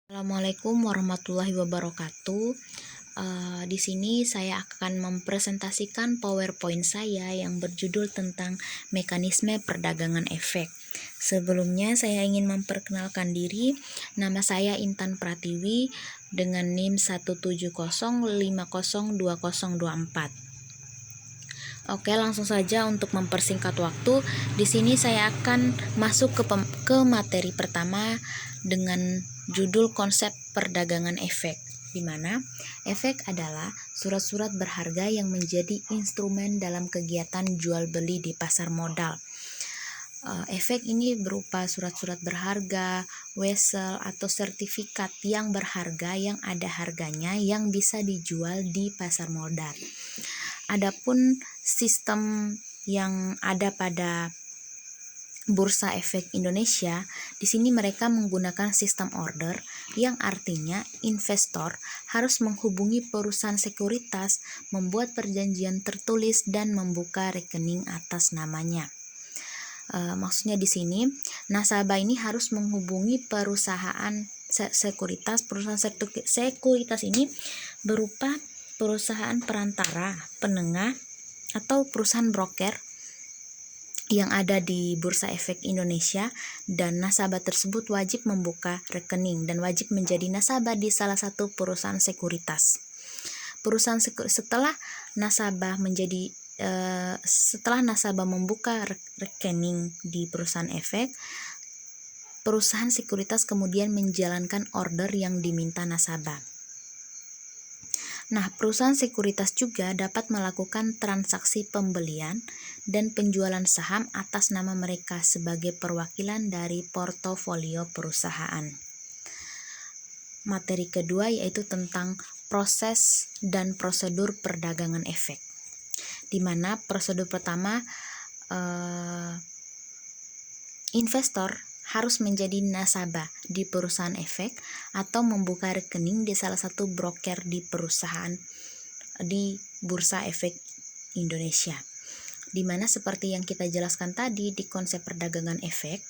Assalamualaikum warahmatullahi wabarakatuh. Di sini saya akan mempresentasikan PowerPoint saya yang berjudul tentang mekanisme perdagangan efek. Sebelumnya saya ingin memperkenalkan diri. Nama saya Intan Pratiwi dengan NIM 170502024. Oke, langsung saja untuk mempersingkat waktu. Di sini saya akan masuk ke materi pertama dengan judul konsep perdagangan efek, di mana efek adalah surat-surat berharga yang menjadi instrumen dalam kegiatan jual beli di pasar modal. Efek ini berupa surat-surat berharga, wesel, atau sertifikat yang berharga yang ada harganya yang bisa dijual di pasar modal. Adapun sistem yang ada pada Bursa Efek Indonesia, di sini mereka menggunakan sistem order yang artinya investor harus menghubungi perusahaan sekuritas, membuat perjanjian tertulis dan membuka rekening atas namanya. Maksudnya di sini nasabah ini harus menghubungi perusahaan sekuritas. Perusahaan sekuritas ini berupa perusahaan perantara, penengah, atau perusahaan broker yang ada di Bursa Efek Indonesia, dan nasabah tersebut wajib membuka rekening dan wajib menjadi nasabah di salah satu perusahaan sekuritas. Setelah nasabah membuka rekening di perusahaan efek, perusahaan sekuritas kemudian menjalankan order yang diminta nasabah. Nah, perusahaan sekuritas juga dapat melakukan transaksi pembelian dan penjualan saham atas nama mereka sebagai perwakilan dari portofolio perusahaan. Materi kedua yaitu tentang proses dan prosedur perdagangan efek, di mana prosedur pertama, investor harus menjadi nasabah di perusahaan efek atau membuka rekening di salah satu broker di perusahaan di Bursa Efek Indonesia. Di mana seperti yang kita jelaskan tadi di konsep perdagangan efek,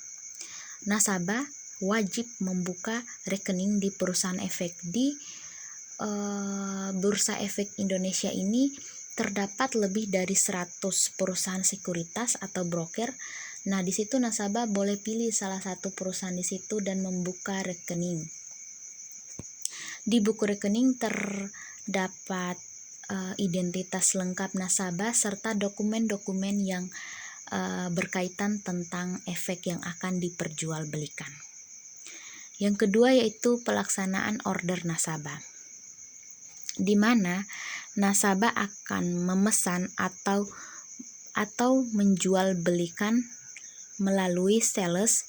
nasabah wajib membuka rekening di perusahaan efek. Di Bursa Efek Indonesia ini terdapat lebih dari 100 perusahaan sekuritas atau broker. Nah, di situ nasabah boleh pilih salah satu perusahaan di situ dan membuka rekening. Di buku rekening terdapat identitas lengkap nasabah serta dokumen-dokumen yang berkaitan tentang efek yang akan diperjualbelikan. Yang kedua yaitu pelaksanaan order nasabah, di mana nasabah akan memesan atau menjual belikan melalui sales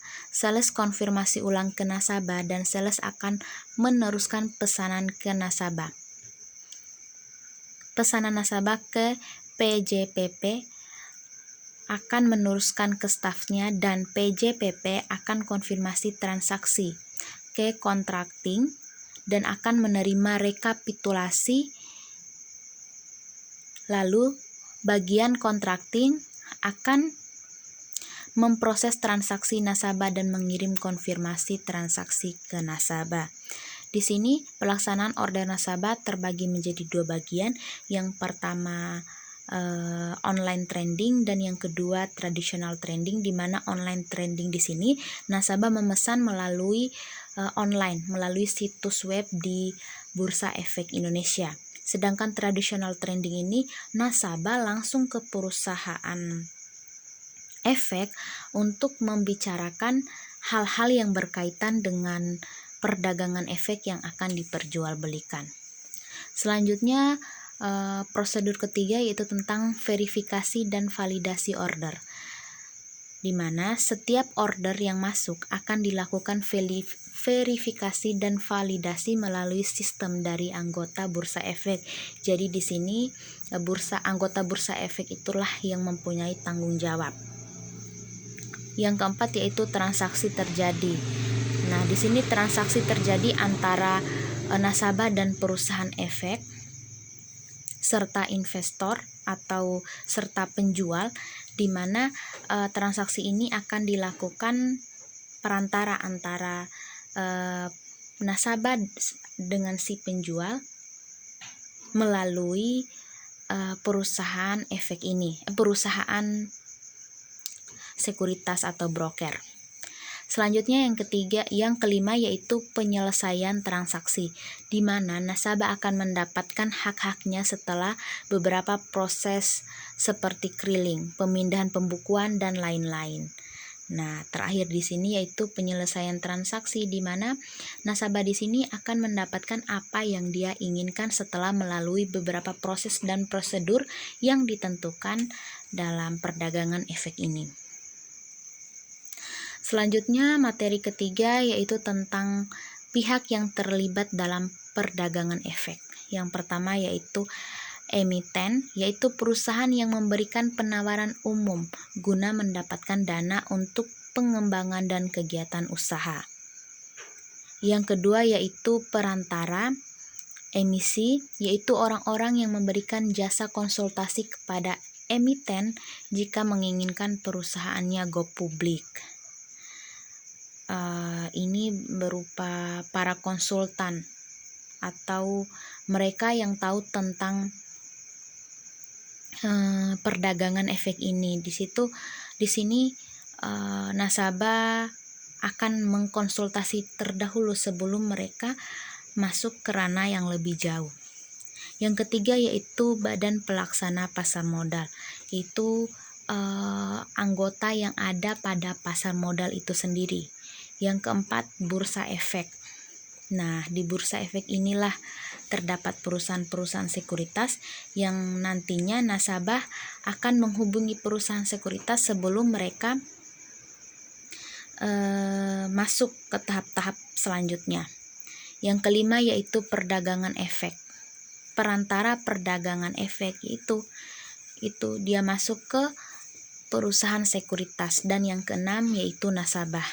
konfirmasi ulang ke nasabah, dan sales akan meneruskan pesanan ke nasabah. Pesanan nasabah ke PJPP akan meneruskan ke stafnya, dan PJPP akan konfirmasi transaksi ke contracting dan akan menerima rekapitulasi. Lalu bagian contracting akan memproses transaksi nasabah dan mengirim konfirmasi transaksi ke nasabah. Di sini pelaksanaan order nasabah terbagi menjadi dua bagian. Yang pertama online trading dan yang kedua traditional trading, di mana online trading di sini nasabah memesan melalui online, melalui situs web di Bursa Efek Indonesia. Sedangkan traditional trading ini nasabah langsung ke perusahaan efek untuk membicarakan hal-hal yang berkaitan dengan perdagangan efek yang akan diperjualbelikan. Selanjutnya prosedur ketiga yaitu tentang verifikasi dan validasi order, di mana setiap order yang masuk akan dilakukan verifikasi dan validasi melalui sistem dari anggota Bursa Efek. Jadi di sini anggota Bursa Efek itulah yang mempunyai tanggung jawab. Yang keempat yaitu transaksi terjadi. Nah, di sini transaksi terjadi antara nasabah dan perusahaan efek serta investor atau serta penjual, di mana transaksi ini akan dilakukan perantara antara nasabah dengan si penjual melalui perusahaan sekuritas atau broker. Selanjutnya yang kelima yaitu penyelesaian transaksi, di mana nasabah akan mendapatkan hak-haknya setelah beberapa proses seperti keriling, pemindahan pembukuan dan lain-lain. Nah, terakhir di sini yaitu penyelesaian transaksi, di mana nasabah di sini akan mendapatkan apa yang dia inginkan setelah melalui beberapa proses dan prosedur yang ditentukan dalam perdagangan efek ini. Selanjutnya materi ketiga yaitu tentang pihak yang terlibat dalam perdagangan efek. Yang pertama yaitu emiten, yaitu perusahaan yang memberikan penawaran umum guna mendapatkan dana untuk pengembangan dan kegiatan usaha. Yang kedua yaitu perantara emisi, yaitu orang-orang yang memberikan jasa konsultasi kepada emiten jika menginginkan perusahaannya go publik. Ini berupa para konsultan atau mereka yang tahu tentang perdagangan efek ini. Di sini nasabah akan mengkonsultasi terdahulu sebelum mereka masuk ke ranah yang lebih jauh. Yang ketiga yaitu badan pelaksana pasar modal, itu anggota yang ada pada pasar modal itu sendiri. Yang keempat, bursa efek. Nah, di bursa efek inilah terdapat perusahaan-perusahaan sekuritas yang nantinya nasabah akan menghubungi perusahaan sekuritas sebelum mereka masuk ke tahap-tahap selanjutnya. Yang kelima yaitu perdagangan efek. Perantara perdagangan efek itu dia masuk ke perusahaan sekuritas. Dan yang keenam yaitu nasabah.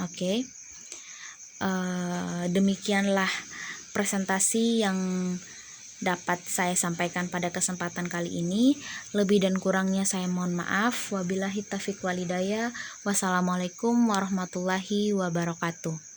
Oke. Demikianlah presentasi yang dapat saya sampaikan pada kesempatan kali ini. Lebih dan kurangnya saya mohon maaf. Wabillahi taufiq walhidayah. Wassalamualaikum warahmatullahi wabarakatuh.